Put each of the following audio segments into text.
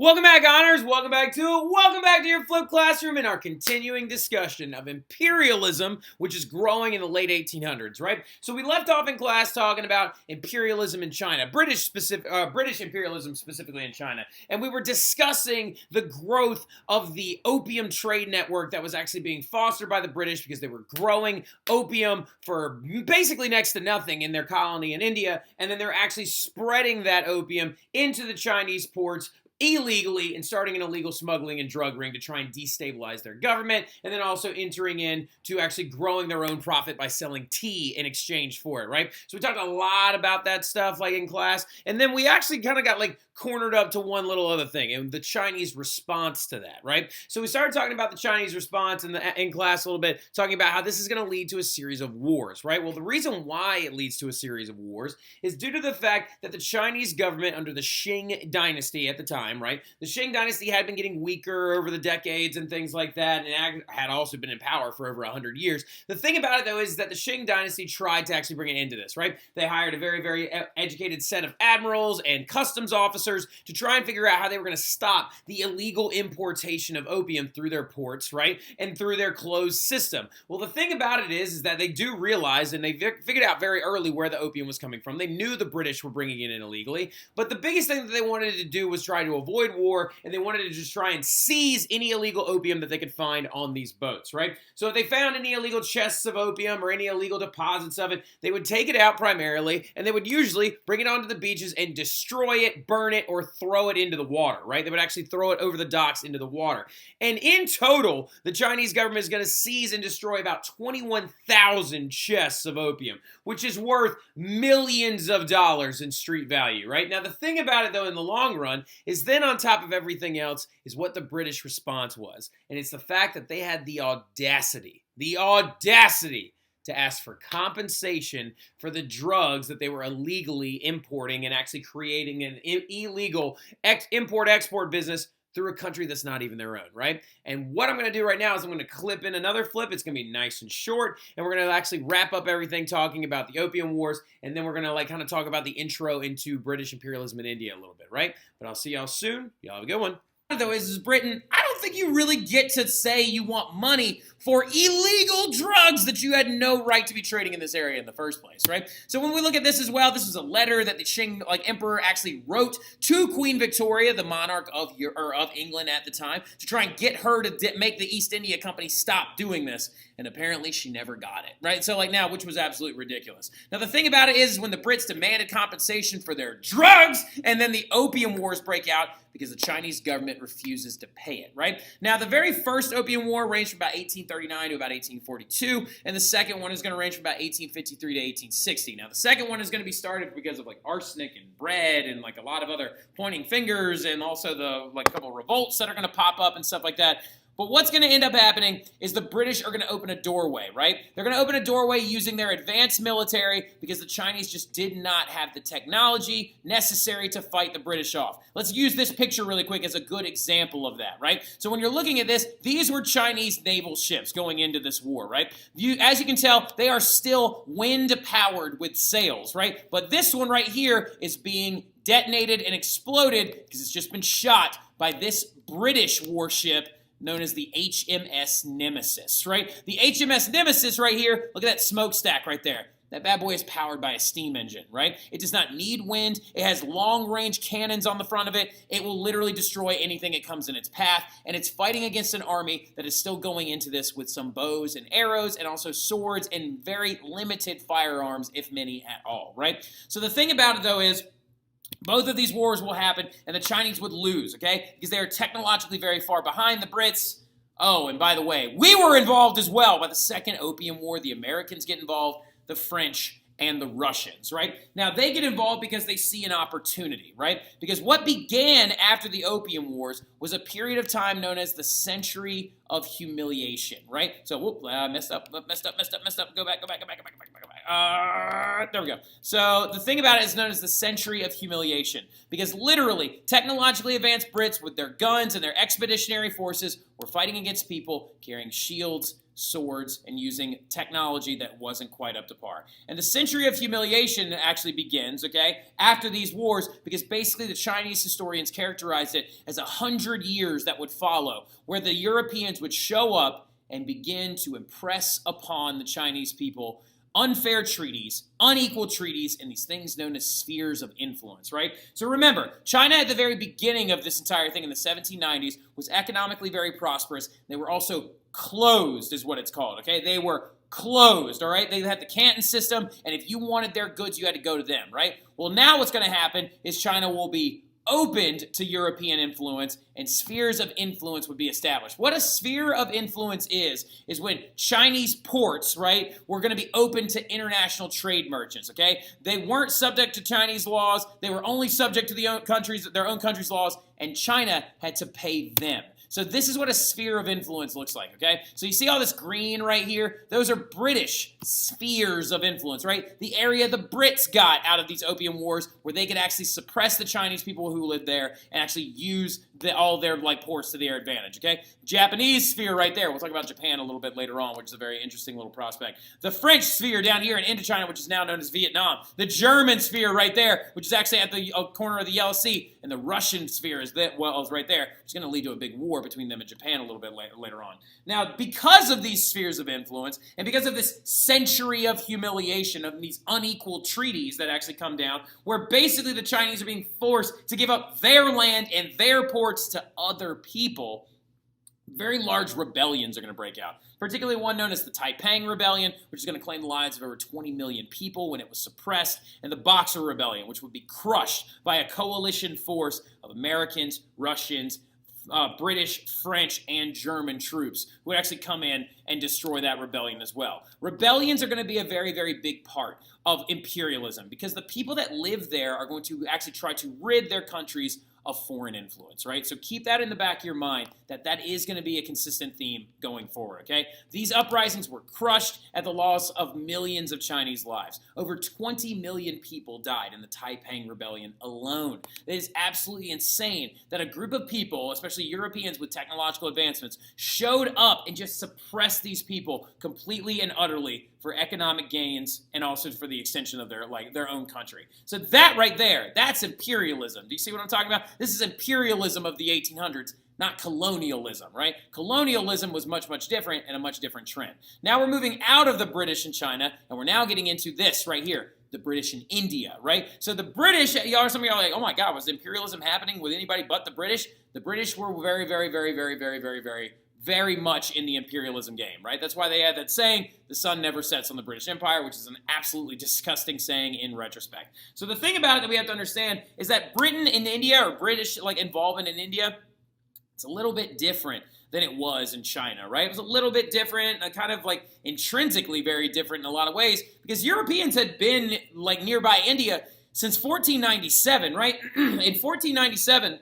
Welcome back, Honors. Welcome back to your flipped classroom in our continuing discussion of imperialism, which is growing in the late 1800s, right? So we left off in class talking about imperialism in China, British imperialism specifically in China, and we were discussing the growth of the opium trade network that was actually being fostered by the British because they were growing opium for basically next to nothing in their colony in India, and then they're actually spreading that opium into the Chinese ports illegally and starting an illegal smuggling and drug ring to try and destabilize their government, and then also entering in to actually growing their own profit by selling tea in exchange for it, right? So we talked a lot about that stuff like in class, and then we actually kind of got like cornered up to one little other thing, and the Chinese response to that, right? So we started talking about the Chinese response in class a little bit, talking about how this is going to lead to a series of wars, right? Well, the reason why it leads to a series of wars is due to the fact that the Chinese government under the Qing dynasty at the time, right? The Qing dynasty had been getting weaker over the decades and things like that, and had also been in power for over 100 years. The thing about it, though, is that the Qing dynasty tried to actually bring an end to this, right? They hired a very, very educated set of admirals and customs officers to try and figure out how they were going to stop the illegal importation of opium through their ports, right? And through their closed system. Well, the thing about it is that they do realize, and they figured out very early where the opium was coming from. They knew the British were bringing it in illegally, but the biggest thing that they wanted to do was try to avoid war, and they wanted to just try and seize any illegal opium that they could find on these boats, right? So if they found any illegal chests of opium or any illegal deposits of it, they would take it out primarily, and they would usually bring it onto the beaches and destroy it, burn it, or throw it into the water, right? They would actually throw it over the docks into the water. And in total, the Chinese government is going to seize and destroy about 21,000 chests of opium, which is worth millions of dollars in street value, right? Now, the thing about it, though, in the long run, is then on top of everything else is what the British response was. And it's the fact that they had the audacity to ask for compensation for the drugs that they were illegally importing and actually creating an illegal import-export business through a country that's not even their own, right? And what I'm going to do right now is I'm going to clip in another flip. It's going to be nice and short, and we're going to actually wrap up everything talking about the Opium Wars, and then we're going to kind of talk about the intro into British imperialism in India a little bit, right? But I'll see y'all soon. Y'all have a good one. Though is Britain, I don't think you really get to say you want money for illegal drugs that you had no right to be trading in this area in the first place, right? So when we look at this as well, this is a letter that the Qing emperor actually wrote to Queen Victoria, the monarch of England at the time, to try and get her to make the East India Company stop doing this. And apparently she never got it, right? So now, which was absolutely ridiculous. Now the thing about it is when the Brits demanded compensation for their drugs, and then the Opium Wars break out because the Chinese government refuses to pay it, right? Now the very first Opium War ranged from about 1839 to about 1842, and the second one is going to range from about 1853 to 1860. Now the second one is going to be started because of arsenic and bread and a lot of other pointing fingers, and also the couple of revolts that are going to pop up and stuff like that. But what's going to end up happening is the British are going to open a doorway, right? They're going to open a doorway using their advanced military because the Chinese just did not have the technology necessary to fight the British off. Let's use this picture really quick as a good example of that, right? So when you're looking at this, these were Chinese naval ships going into this war, right? As you can tell, they are still wind-powered with sails, right? But this one right here is being detonated and exploded because it's just been shot by this British warship known as the HMS Nemesis, right? The HMS Nemesis right here, look at that smokestack right there. That bad boy is powered by a steam engine, right? It does not need wind. It has long-range cannons on the front of it. It will literally destroy anything that comes in its path, and it's fighting against an army that is still going into this with some bows and arrows and also swords and very limited firearms, if many at all, right? So the thing about it, though, is both of these wars will happen, and the Chinese would lose, okay? Because they are technologically very far behind the Brits. Oh, and by the way, we were involved as well by the Second Opium War. The Americans get involved, the French, and the Russians, right? Now, they get involved because they see an opportunity, right? Because what began after the Opium Wars was a period of time known as the Century of Humiliation, right? So, messed up, go back. There we go. So, the thing about it is known as the Century of Humiliation because literally, technologically advanced Brits with their guns and their expeditionary forces were fighting against people carrying shields, swords and using technology that wasn't quite up to par. And the century of humiliation actually begins, okay, after these wars, because basically the Chinese historians characterized it as 100 years that would follow, where the Europeans would show up and begin to impress upon the Chinese people unfair treaties, unequal treaties, and these things known as spheres of influence, right? So remember, China at the very beginning of this entire thing in the 1790s was economically very prosperous. They were also closed, is what it's called, okay? They were closed, all right? They had the Canton system, and if you wanted their goods, you had to go to them, right? Well, now what's going to happen is China will be opened to European influence, and spheres of influence would be established. What a sphere of influence is when Chinese ports, right, were going to be open to international trade merchants, okay? They weren't subject to Chinese laws. They were only subject to their own country's laws, and China had to pay them. So this is what a sphere of influence looks like, okay? So you see all this green right here? Those are British spheres of influence, right? The area the Brits got out of these opium wars where they could actually suppress the Chinese people who lived there and actually use all their ports to their advantage, okay? Japanese sphere right there. We'll talk about Japan a little bit later on, which is a very interesting little prospect. The French sphere down here in Indochina, which is now known as Vietnam. The German sphere right there, which is actually at the corner of the Yellow Sea. And the Russian sphere is right there, which is going to lead to a big war between them and Japan a little bit later on. Now, because of these spheres of influence, and because of this century of humiliation, of these unequal treaties that actually come down, where basically the Chinese are being forced to give up their land and their ports to other people, very large rebellions are going to break out. Particularly one known as the Taiping Rebellion, which is going to claim the lives of over 20 million people when it was suppressed, and the Boxer Rebellion, which would be crushed by a coalition force of Americans, Russians, British, French, and German troops who would actually come in and destroy that rebellion as well. Rebellions are going to be a very, very big part of imperialism because the people that live there are going to actually try to rid their countries of foreign influence, right? So keep that in the back of your mind that is going to be a consistent theme going forward, okay? These uprisings were crushed at the loss of millions of Chinese lives. Over 20 million people died in the Taiping Rebellion alone. It is absolutely insane that a group of people, especially Europeans with technological advancements, showed up and just suppressed these people completely and utterly for economic gains and also for the extension of their own country. So that right there, that's imperialism. Do you see what I'm talking about? This is imperialism of the 1800s, not colonialism, right? Colonialism was much, much different and a much different trend. Now we're moving out of the British and China, and we're now getting into this right here, the British in India, right? So the British, some of y'all are like, oh my God, was imperialism happening with anybody but the British? The British were very, very, very, very, very, very, very, very much in the imperialism game, right? That's why they had that saying, the sun never sets on the British Empire, which is an absolutely disgusting saying in retrospect. So the thing about it that we have to understand is that Britain in India, or British involvement in India, it's a little bit different than it was in China, right? It was a little bit different, kind of intrinsically very different in a lot of ways, because Europeans had been nearby India since 1497, right? In 1497,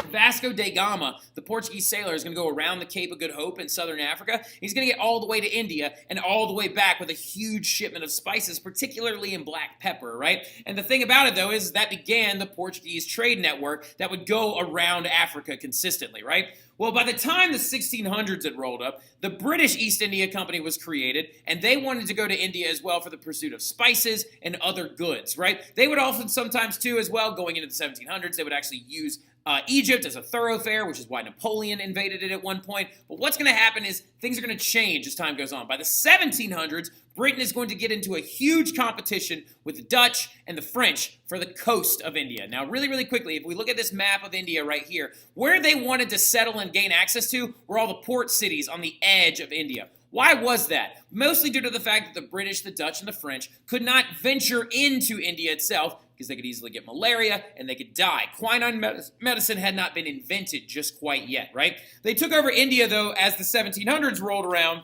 Vasco da Gama, the Portuguese sailor, is going to go around the Cape of Good Hope in southern Africa. He's going to get all the way to India and all the way back with a huge shipment of spices, particularly in black pepper, right? And the thing about it, though, is that began the Portuguese trade network that would go around Africa consistently, right? Well, by the time the 1600s had rolled up, the British East India Company was created, and they wanted to go to India as well for the pursuit of spices and other goods, right? They would often sometimes, too, as well, going into the 1700s, they would actually use Egypt as a thoroughfare, which is why Napoleon invaded it at one point. But what's going to happen is things are going to change as time goes on. By the 1700s, Britain is going to get into a huge competition with the Dutch and the French for the coast of India. Now, really, really quickly, if we look at this map of India right here, where they wanted to settle and gain access to were all the port cities on the edge of India. Why was that? Mostly due to the fact that the British, the Dutch, and the French could not venture into India itself because they could easily get malaria and they could die. Quinine medicine had not been invented just quite yet, right? They took over India, though, as the 1700s rolled around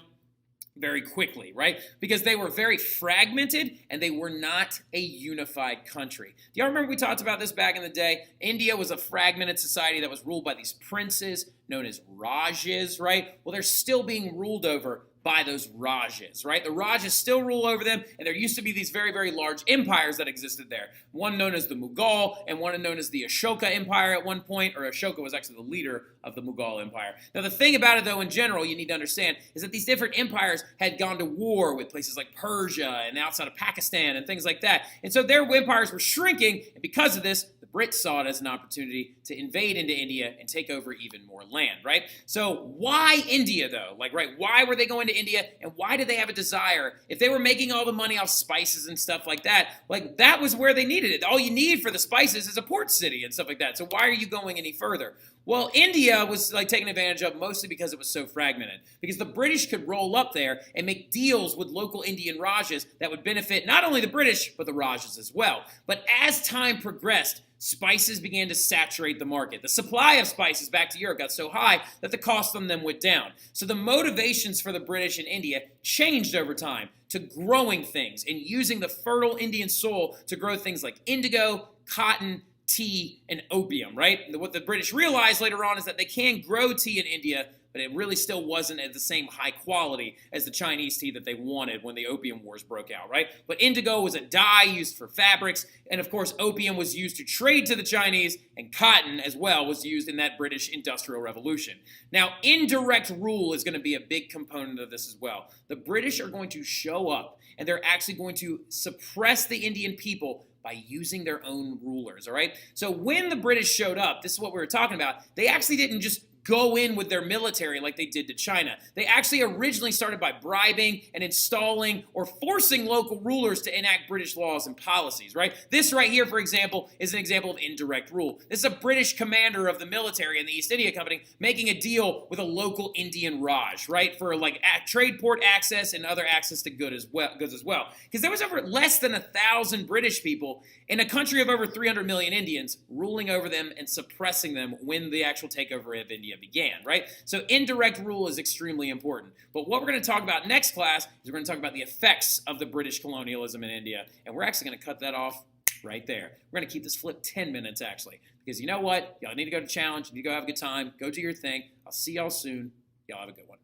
very quickly, right? Because they were very fragmented and they were not a unified country. Do y'all remember we talked about this back in the day? India was a fragmented society that was ruled by these princes known as Rajas, right? Well, they're still being ruled over by those Rajas, right? The Rajas still rule over them, and there used to be these very, very large empires that existed there. One known as the Mughal, and one known as the Ashoka Empire at one point, or Ashoka was actually the leader of the Mughal Empire. Now, the thing about it, though, in general, you need to understand, is that these different empires had gone to war with places like Persia and outside of Pakistan and things like that. And so their empires were shrinking, and because of this, the Brits saw it as an opportunity to invade into India and take over even more land, right? So why India, though? Why were they going to India, and why did they have a desire? If they were making all the money off spices and stuff like that was where they needed it. All you need for the spices is a port city and stuff like that. So why are you going any further? Well, India was taken advantage of mostly because it was so fragmented. Because the British could roll up there and make deals with local Indian Rajas that would benefit not only the British, but the Rajas as well. But as time progressed, spices began to saturate the market. The supply of spices back to Europe got so high that the cost on them went down. So the motivations for the British in India changed over time to growing things and using the fertile Indian soil to grow things like indigo, cotton, tea, and opium, right? What the British realized later on is that they can grow tea in India, but it really still wasn't at the same high quality as the Chinese tea that they wanted when the Opium Wars broke out, right? But indigo was a dye used for fabrics, and of course opium was used to trade to the Chinese, and cotton as well was used in that British Industrial Revolution. Now, indirect rule is going to be a big component of this as well. The British are going to show up, and they're actually going to suppress the Indian people by using their own rulers, all right? So when the British showed up, this is what we were talking about, they actually didn't just go in with their military like they did to China. They actually originally started by bribing and installing or forcing local rulers to enact British laws and policies, right? This right here, for example, is an example of indirect rule. This is a British commander of the military in the East India Company making a deal with a local Indian Raj, right? For trade port access and other access to goods as well. Because there was over less than 1,000 British people in a country of over 300 million Indians ruling over them and suppressing them when the actual takeover of India began, right? So indirect rule is extremely important. But what we're going to talk about next class is we're going to talk about the effects of the British colonialism in India, and we're actually going to cut that off right there. We're going to keep this flip 10 minutes, actually, because you know what? Y'all need to go to challenge. You need to go have a good time. Go do your thing. I'll see y'all soon. Y'all have a good one.